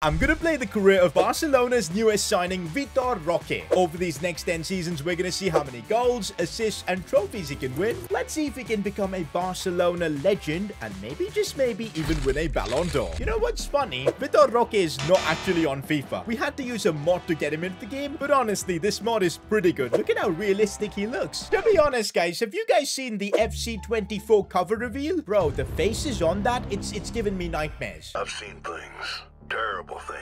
I'm gonna play the career of Barcelona's newest signing, Vitor Roque. Over these next 10 seasons, we're gonna see how many goals, assists, and trophies he can win. Let's see if he can become a Barcelona legend, and maybe, just maybe, even win a Ballon d'Or. You know what's funny? Vitor Roque is not actually on FIFA. We had to use a mod to get him into the game, but honestly, this mod is pretty good. Look at how realistic he looks. To be honest, guys, have you guys seen the FC24 cover reveal? Bro, the faces on that, it's given me nightmares. I've seen things. Terrible things.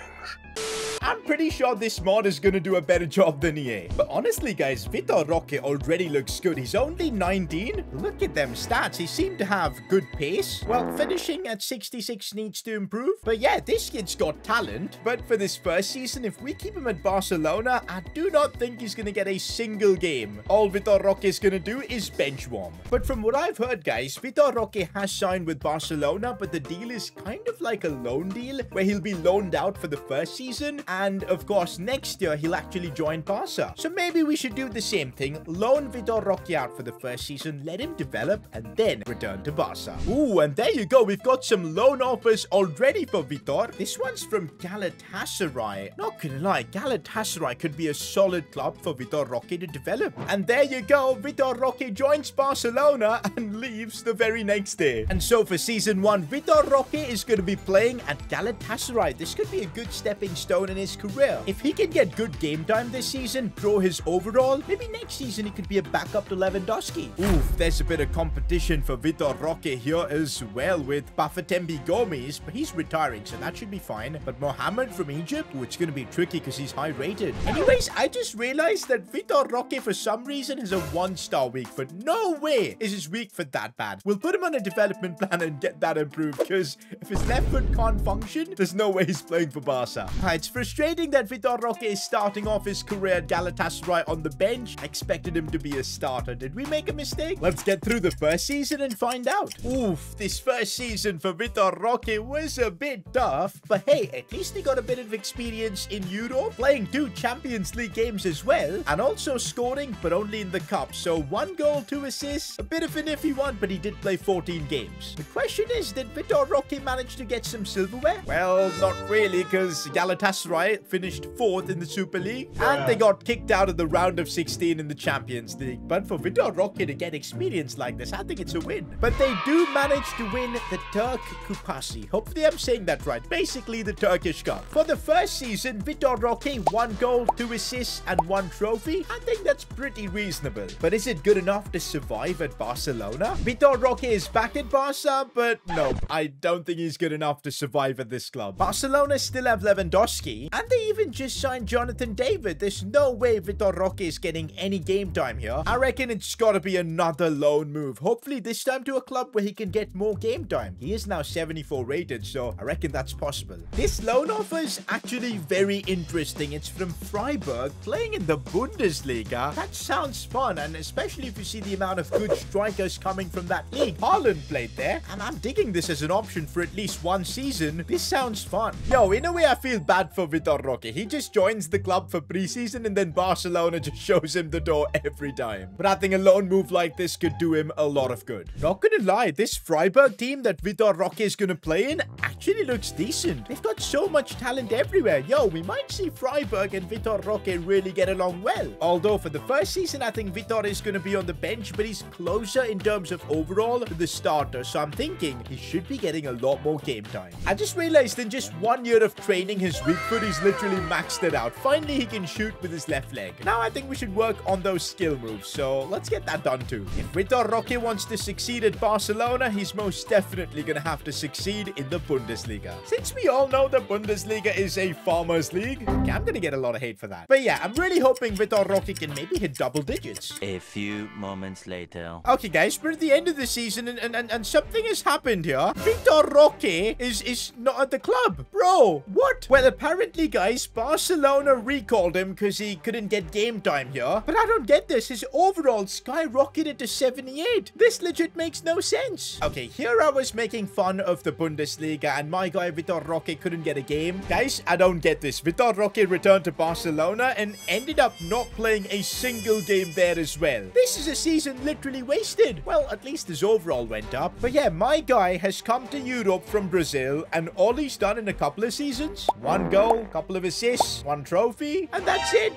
I'm pretty sure this mod is gonna do a better job than EA. But honestly, guys, Vitor Roque already looks good. He's only 19. Look at them stats. He seemed to have good pace. Well, finishing at 66 needs to improve. But yeah, this kid's got talent. But for this first season, if we keep him at Barcelona, I do not think he's gonna get a single game. All Vitor Roque is gonna do is bench warm. But from what I've heard, guys, Vitor Roque has signed with Barcelona, but the deal is kind of like a loan deal, where he'll be loaned out for the first season, and of course next year he'll actually join Barca. So maybe we should do the same thing, loan Vitor Roque out for the first season, let him develop, and then return to Barca. Ooh, and there you go, we've got some loan offers already for Vitor. This one's from Galatasaray. Not gonna lie, Galatasaray could be a solid club for Vitor Roque to develop. And there you go, Vitor Roque joins Barcelona and leaves the very next day. And so for season 1, Vitor Roque is going to be playing at Galatasaray. This could be a good stepping stone in his career. If he can get good game time this season, grow his overall, maybe next season he could be a backup to Lewandowski. Oof, there's a bit of competition for Vitor Roque here as well with Bafétembi Gomes, but he's retiring, so that should be fine. But Mohamed from Egypt, ooh, it's going to be tricky because he's high rated. Anyways, I just realized that Vitor Roque for some reason has a 1-star week, but no way is his week for that bad. We'll put him on a development plan and get that improved, because if his left foot can't function, there's no way he's playing for Barca. It's frustrating that Vitor Roque is starting off his career at Galatasaray on the bench. I expected him to be a starter. Did we make a mistake? Let's get through the first season and find out. Oof, this first season for Vitor Roque was a bit tough, but hey, at least he got a bit of experience in Europe, playing 2 Champions League games as well, and also scoring, but only in the cup. So 1 goal, 2 assists, a bit of an iffy one, but he did play 14 games. The question is, did Vitor Roque manage to get some silverware? Well, not really, because Galatasaray finished 4th in the Super League, and they got kicked out of the round of 16 in the Champions League. But for Vitor Roque to get experience like this, I think it's a win. But they do manage to win the Turk Kupasi. Hopefully I'm saying that right. Basically the Turkish Cup. For the first season, Vitor Roque, 1 goal, 2 assists, and 1 trophy. I think that's pretty reasonable. But is it good enough to survive at Barcelona? Vitor Roque is back at Barca, but no, I don't think he's good enough to survive at this club. Barcelona still have Lewandowski, and they even just signed Jonathan David. There's no way Vitor Roque is getting any game time here. I reckon it's gotta be another loan move. Hopefully this time to a club where he can get more game time. He is now 74 rated, so I reckon that's possible. This loan offer is actually very interesting. It's from Freiburg, playing in the Bundesliga. That sounds fun, and especially if you see the amount of good strikers coming from that league. Haaland played there, and I'm digging this as an option for at least 1 season. This sounds fun. Yo, in a way I feel bad for Vitor Roque. He just joins the club for preseason and then Barcelona just shows him the door every time. But I think a loan move like this could do him a lot of good. Not gonna lie, this Freiburg team that Vitor Roque is gonna play in actually looks decent. They've got so much talent everywhere. Yo, we might see Freiburg and Vitor Roque really get along well. Although for the first season, I think Vitor is gonna be on the bench, but he's closer in terms of overall to the starter. So I'm thinking he should be getting a lot more game time. I just realized in just 1 year of training, his weak foot, he's literally maxed it out. Finally, he can shoot with his left leg. Now I think we should work on those skill moves, so let's get that done too. If Vitor Roque wants to succeed at Barcelona, he's most definitely gonna have to succeed in the Bundesliga. Since we all know the Bundesliga is a farmers league, okay, I'm gonna get a lot of hate for that. But yeah, I'm really hoping Vitor Roque can maybe hit double digits. A few moments later. Okay guys, we're at the end of the season and something has happened here. Vitor Roque is not at the club. Bro, what? Well, apparently apparently, guys, Barcelona recalled him because he couldn't get game time here. But I don't get this. His overall skyrocketed to 78. This legit makes no sense. Okay, here I was making fun of the Bundesliga and my guy Vitor Roque couldn't get a game. Guys, I don't get this. Vitor Roque returned to Barcelona and ended up not playing a single game there as well. This is a season literally wasted. Well, at least his overall went up. But yeah, my guy has come to Europe from Brazil and all he's done in a couple of seasons, 1 goal, couple of assists, 1 trophy, and that's it.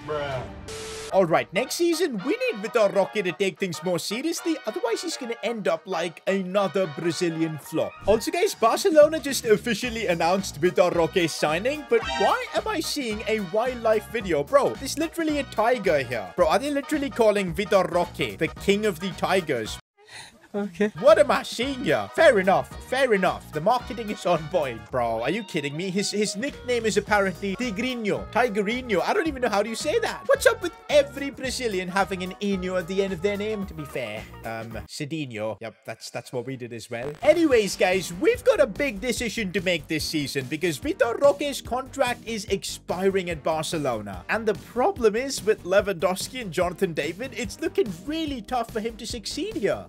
Bruh. Alright, next season, we need Vitor Roque to take things more seriously, otherwise he's gonna end up like another Brazilian flop. Also guys, Barcelona just officially announced Vitor Roque's signing, but why am I seeing a wildlife video? Bro, there's literally a tiger here. Bro, are they literally calling Vitor Roque the king of the tigers? Okay. What am I seeing here? Fair enough. Fair enough. The marketing is on point. Bro, are you kidding me? His nickname is apparently Tigrinho. Tigerino. I don't even know how do you say that. What's up with every Brazilian having an Inho at the end of their name? To be fair. Cidinho. Yep, that's what we did as well. Anyways, guys, we've got a big decision to make this season because Vitor Roque's contract is expiring at Barcelona. And the problem is with Lewandowski and Jonathan David, it's looking really tough for him to succeed here.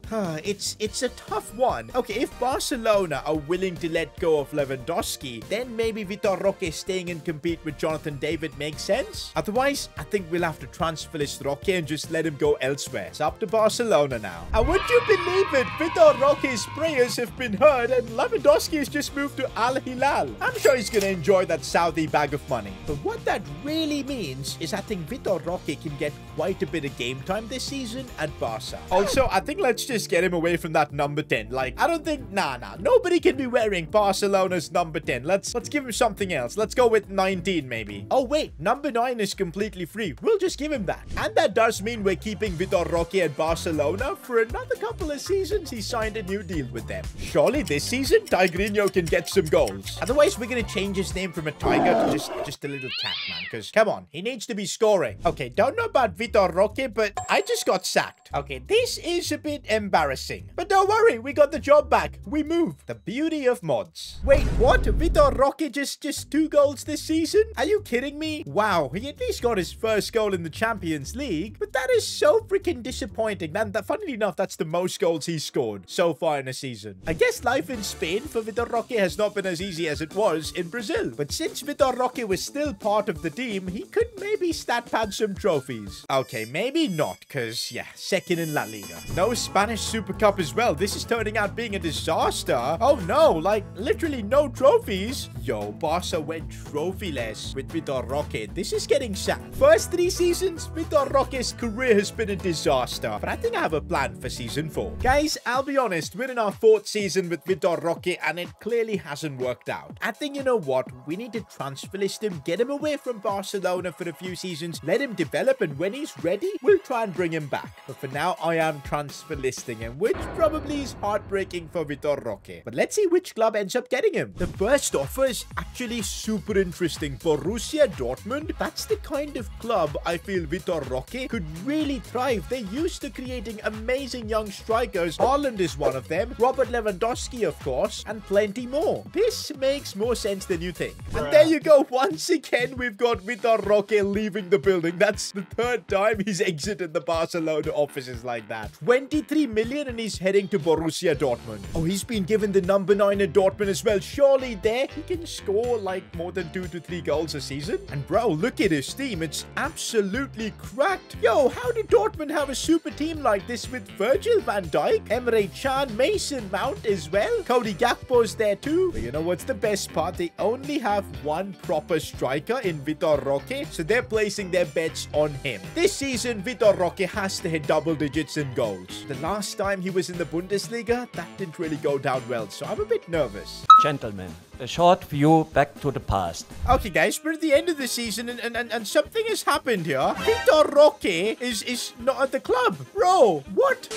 It's a tough one. Okay, if Barcelona are willing to let go of Lewandowski, then maybe Vitor Roque staying and compete with Jonathan David makes sense. Otherwise, I think we'll have to transfer this Roque and just let him go elsewhere. It's up to Barcelona now. And would you believe it? Vitor Roque's prayers have been heard and Lewandowski has just moved to Al Hilal. I'm sure he's going to enjoy that Saudi bag of money. But what that really means is I think Vitor Roque can get quite a bit of game time this season at Barca. Also, I think let's just get him away from that number 10. Like, I don't think, nah, nobody can be wearing Barcelona's number 10. Let's give him something else. Let's go with 19 maybe. Oh wait, number 9 is completely free. We'll just give him that. And that does mean we're keeping Vitor Roque at Barcelona for another couple of seasons. He signed a new deal with them. Surely this season, Tigrinho can get some goals. Otherwise, we're gonna change his name from a tiger to just a little cat, man. Because, come on, he needs to be scoring. Okay, don't know about Vitor Roque, but I just got sacked. Okay, this is a bit embarrassing. But don't worry, we got the job back. We moved. The beauty of mods. Wait, what? Vitor Roque just 2 goals this season? Are you kidding me? Wow, he at least got his first goal in the Champions League. But that is so freaking disappointing. Man, funnily enough, that's the most goals he's scored so far in a season. I guess life in Spain for Vitor Roque has not been as easy as it was in Brazil. But since Vitor Roque was still part of the team, he could maybe stat pad some trophies. Okay, maybe not, because, yeah, second in La Liga. No Spanish Super Cup as well. This is turning out being a disaster. Oh no, like literally no trophies. Yo, Barca went trophyless with Vitor Roque. This is getting sad. First 3 seasons, Vitor Roque's career has been a disaster. But I think I have a plan for season 4. Guys, I'll be honest, we're in our 4th season with Vitor Roque and it clearly hasn't worked out. I think, you know what? We need to transfer list him, get him away from Barcelona for a few seasons, let him develop, and when he's ready, we'll try and bring him back. But for now, I am transfer listing him, which probably is heartbreaking for Vitor Roque. But let's see which club ends up getting him. The first offer is actually super interesting. Borussia Dortmund, that's the kind of club I feel Vitor Roque could really thrive. They're used to creating amazing young strikers. Haaland is one of them. Robert Lewandowski, of course, and plenty more. This makes more sense than you think. And there you go. Once again, we've got Vitor Roque leaving the building. That's the 3rd time he's exited the Barcelona offices like that. 23 million and he's heading to Borussia Dortmund. Oh, he's been given the number 9 at Dortmund as well. Surely there he can score like more than 2 to 3 goals a season. And bro, look at his team. It's absolutely cracked. Yo, how did Dortmund have a super team like this with Virgil van Dijk, Emre Can, Mason Mount as well? Cody Gakpo's there too. But you know what's the best part? They only have one proper striker in Vitor Roque, so they're placing their bets on him. This season, Vitor Roque has to hit double digits in goals. The last time he was in the Bundesliga, that didn't really go down well, so I'm a bit nervous. Gentlemen, a short view back to the past. Okay, guys, we're at the end of the season, and something has happened here. Vitor Roque is not at the club. Bro, what?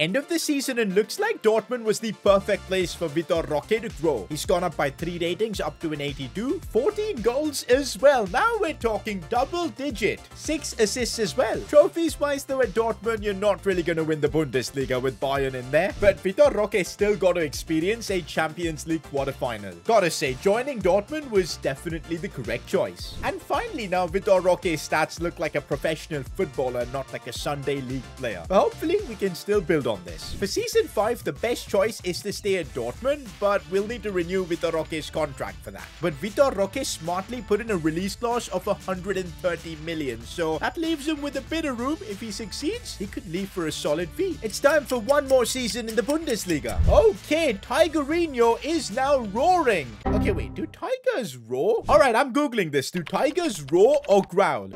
end of the season, and looks like Dortmund was the perfect place for Vitor Roque to grow. He's gone up by 3 ratings up to an 82, 14 goals as well. Now we're talking double digit, 6 assists as well. Trophies wise though, at Dortmund, you're not really going to win the Bundesliga with Bayern in there, but Vitor Roque still got to experience a Champions League quarterfinal. Gotta say, joining Dortmund was definitely the correct choice. And finally now, Vitor Roque's stats look like a professional footballer, not like a Sunday league player. But hopefully we can still build on this. For season 5, the best choice is to stay at Dortmund, but we'll need to renew Vitor Roque's contract for that. But Vitor Roque smartly put in a release clause of 130 million, so that leaves him with a bit of room. If he succeeds, he could leave for a solid fee. It's time for one more season in the Bundesliga. Okay, Tigerinho is now roaring. Okay, wait, do tigers roar? Alright, I'm googling this. Do tigers roar or growl?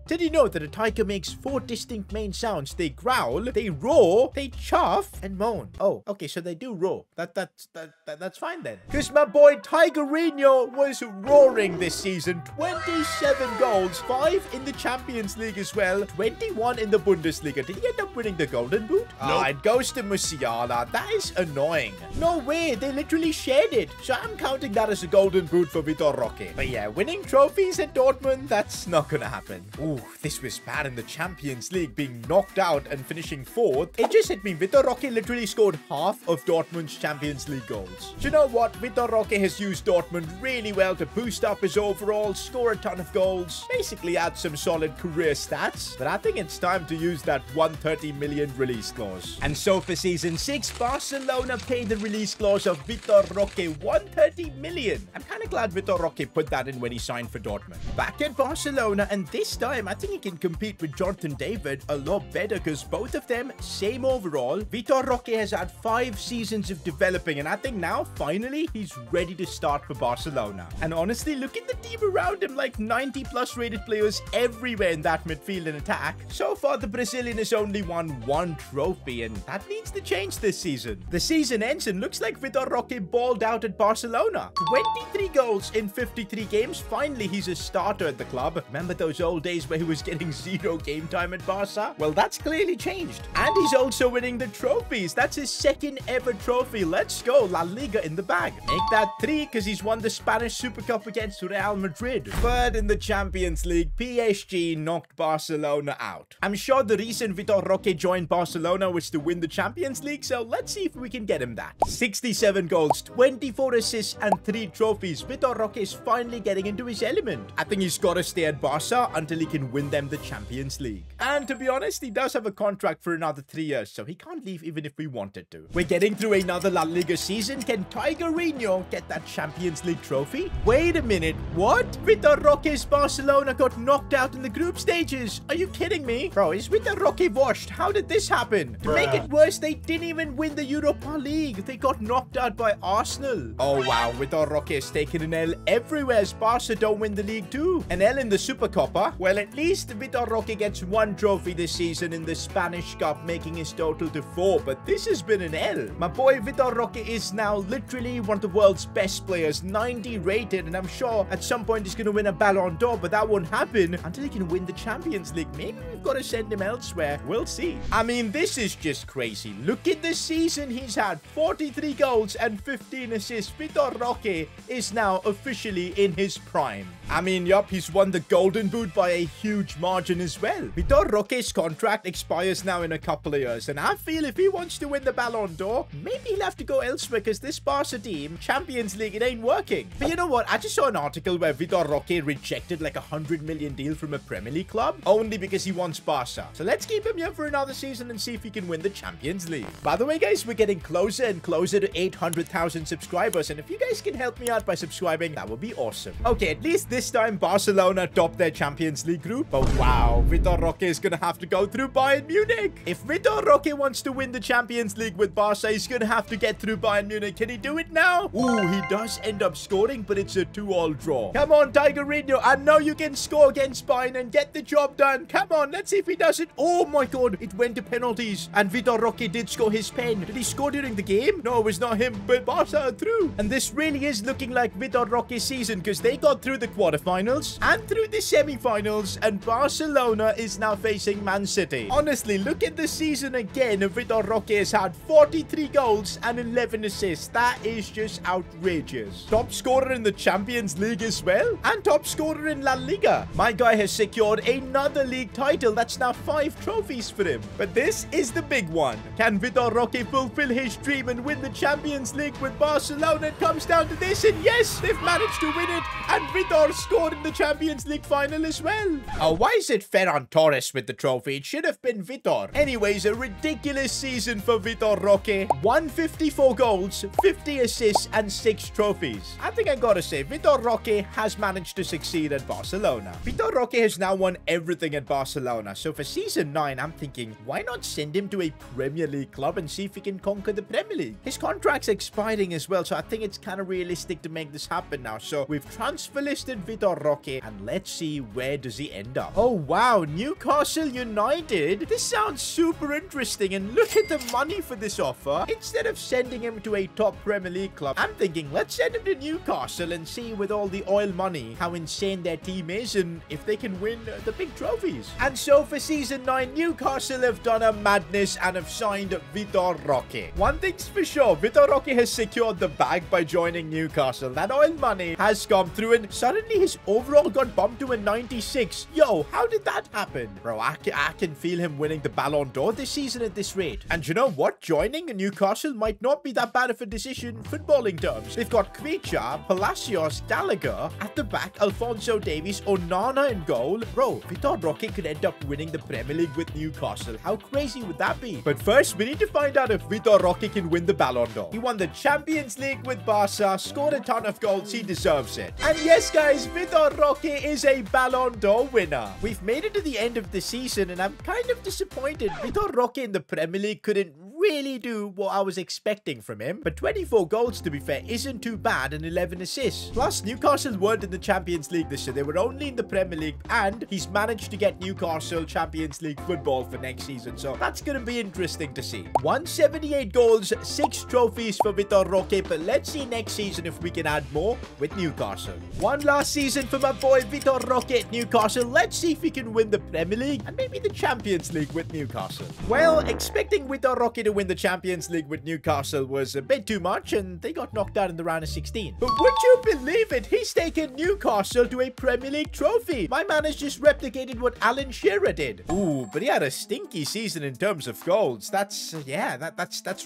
Did you know that a tiger makes 4 distinct main sounds? They growl, they roar, they chuff, and moan. Oh, okay, so they do roar. That's fine then. Because my boy Tigerinho was roaring this season. 27 goals, 5 in the Champions League as well, 21 in the Bundesliga. Did he end up winning the Golden Boot? Ah, it goes to Musiala. That is annoying. No way, they literally shared it. So I'm counting that as a Golden Boot for Vitor Roque. But yeah, winning trophies at Dortmund, that's not gonna happen. Ooh, this was bad in the Champions League, being knocked out and finishing 4th. It just hit me. Vitor Roque literally scored half of Dortmund's Champions League goals. Do you know what? Vitor Roque has used Dortmund really well to boost up his overall, score a ton of goals, basically add some solid career stats. But I think it's time to use that 130 million release clause. And so for season 6, Barcelona paid the release clause of Vitor Roque 130 million. I'm kind of glad Vitor Roque put that in when he signed for Dortmund. Back at Barcelona, and this time I think he can compete with Jonathan David a lot better, because both of them same overall. Vitor Roque has had 5 seasons of developing, and I think now finally he's ready to start for Barcelona. And honestly, look at the team around him, like 90+ rated players everywhere in that midfield and attack. So far the Brazilian has only won 1 trophy, and that needs to change this season. The season ends and looks like Vitor Roque balled out at Barcelona. 23 goals in 53 games. Finally he's a starter at the club. Remember those old days where he was getting 0 game time at Barca? Well, that's clearly changed. And he's also winning the trophies. That's his 2nd ever trophy. Let's go, La Liga in the bag. Make that 3 because he's won the Spanish Super Cup against Real Madrid. But in the Champions League, PSG knocked Barcelona out. I'm sure the reason Vitor Roque joined Barcelona was to win the Champions League, so let's see if we can get him that. 67 goals, 24 assists, and 3 trophies. Vitor Roque is finally getting into his element. I think he's got to stay at Barca until he can win them the Champions League. And to be honest, he does have a contract for another 3 years, so he can't leave even if we wanted to. We're getting through another La Liga season. Can Tigerinho get that Champions League trophy? Wait a minute, what? Vitor Roque's Barcelona got knocked out in the group stages. Are you kidding me? Bro, is Vitor Roque washed? How did this happen? To make it worse, they didn't even win the Europa League. They got knocked out by Arsenal. Oh wow, Vitor Roque has taken an L everywhere as Barca don't win the league too. An L in the Super Copa? Well, at least Vitor Roque gets 1 trophy this season in the Spanish Cup, making his total to 4, but this has been an L. My boy Vitor Roque is now literally one of the world's best players, 90 rated, and I'm sure at some point he's going to win a Ballon d'Or, but that won't happen until he can win the Champions League. Maybe we've got to send him elsewhere. We'll see. I mean, this is just crazy. Look at this season he's had. 43 goals and 15 assists. Vitor Roque is now officially in his prime. I mean, yup, he's won the Golden Boot by a huge margin as well. Vitor Roque's contract expires now in a couple of years, and I feel if he wants to win the Ballon d'Or, maybe he'll have to go elsewhere, because this Barca team, Champions League, it ain't working. But you know what? I just saw an article where Vitor Roque rejected like a 100 million deal from a Premier League club, only because he wants Barca. So let's keep him here for another season and see if he can win the Champions League. By the way, guys, we're getting closer and closer to 800,000 subscribers, and if you guys can help me out by subscribing, that would be awesome. Okay, at least this time Barcelona topped their Champions League group, but wow, Vitor Roque is gonna have to go through Bayern Munich. If Vitor Roque wants to win the Champions League with Barca, he's gonna have to get through Bayern Munich. Can he do it now? Ooh, he does end up scoring, but it's a 2-all draw. Come on, Tigerinho, I know you can score against Bayern and get the job done. Come on, let's see if he does it. Oh my god, it went to penalties, and Vitor Roque did score his pen. Did he score during the game? No, it was not him, but Barca are through. And this really is looking like Vitor Roque's season, because they got through the quarterfinals and through the semi-finals, and Barcelona is now facing Man City. Honestly, look at the season again. Vitor Roque has had 43 goals and 11 assists. That is just outrageous. Top scorer in the Champions League as well, and top scorer in La Liga. My guy has secured another league title. That's now 5 trophies for him. But this is the big one. Can Vitor Roque fulfill his dream and win the Champions League with Barcelona? It comes down to this, and yes, they've managed to win it, and Vitor scored in the Champions League final as well. Oh, why is it Ferran Torres with the trophy? It should have been Vitor. Anyways, a ridiculous season for Vitor Roque. 154 goals, 50 assists, and 6 trophies. I think I gotta say, Vitor Roque has managed to succeed at Barcelona. Vitor Roque has now won everything at Barcelona, so for season 9, I'm thinking, why not send him to a Premier League club and see if he can conquer the Premier League? His contract's expiring as well, so I think it's kind of realistic to make this happen now. So we've transfer listed Vitor Roque, and let's see where does he end up. Oh wow, Newcastle United. This sounds super interesting, and look at the money for this offer. Instead of sending him to a top Premier League club, I'm thinking let's send him to Newcastle and see with all the oil money how insane their team is and if they can win the big trophies. And so for season 9, Newcastle have done a madness and have signed Vitor Roque. One thing's for sure, Vitor Roque has secured the bag by joining Newcastle. That oil money has come through, and suddenly his overall got bumped to a 96. Yo, how did that happen? Bro, I can feel him winning the Ballon d'Or this season at this rate. And you know what? Joining Newcastle might not be that bad of a decision footballing terms. They've got Kvicha, Palacios, Gallagher at the back, Alphonso Davies, Onana in goal. Bro, Vitor Roque could end up winning the Premier League with Newcastle. How crazy would that be? But first, we need to find out if Vitor Roque can win the Ballon d'Or. He won the Champions League with Barca, scored a ton of goals. He deserves it. And yes, guys, Vitor Roque is a Ballon d'Or winner. We've made it to the end of the season, and I'm kind of disappointed. Vitor Roque in the Premier League couldn't really do what I was expecting from him, but 24 goals, to be fair, isn't too bad, and 11 assists. Plus, Newcastle weren't in the Champions League this year. They were only in the Premier League, and he's managed to get Newcastle Champions League football for next season, so that's going to be interesting to see. 178 goals, 6 trophies for Vitor Roque, but let's see next season if we can add more with Newcastle. One last season for my boy Vitor Roque at Newcastle. Let's see if he can win the Premier League and maybe the Champions League with Newcastle. Well, expecting Vitor Roque to win the Champions League with Newcastle was a bit too much, and they got knocked out in the round of 16. But would you believe it? He's taken Newcastle to a Premier League trophy. My man has just replicated what Alan Shearer did. Ooh, but he had a stinky season in terms of goals. That's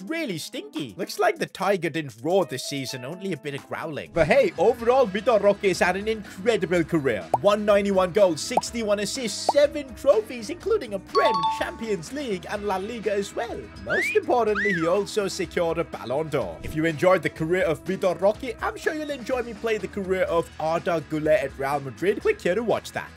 really stinky. Looks like the tiger didn't roar this season, only a bit of growling. But hey, overall, Vitor Roque has had an incredible career. 191 goals, 61 assists, 7 trophies, including a Prem, Champions League, and La Liga as well. Most importantly, he also secured a Ballon d'Or. If you enjoyed the career of Vitor Roque, I'm sure you'll enjoy me play the career of Arda Güler at Real Madrid. Click here to watch that.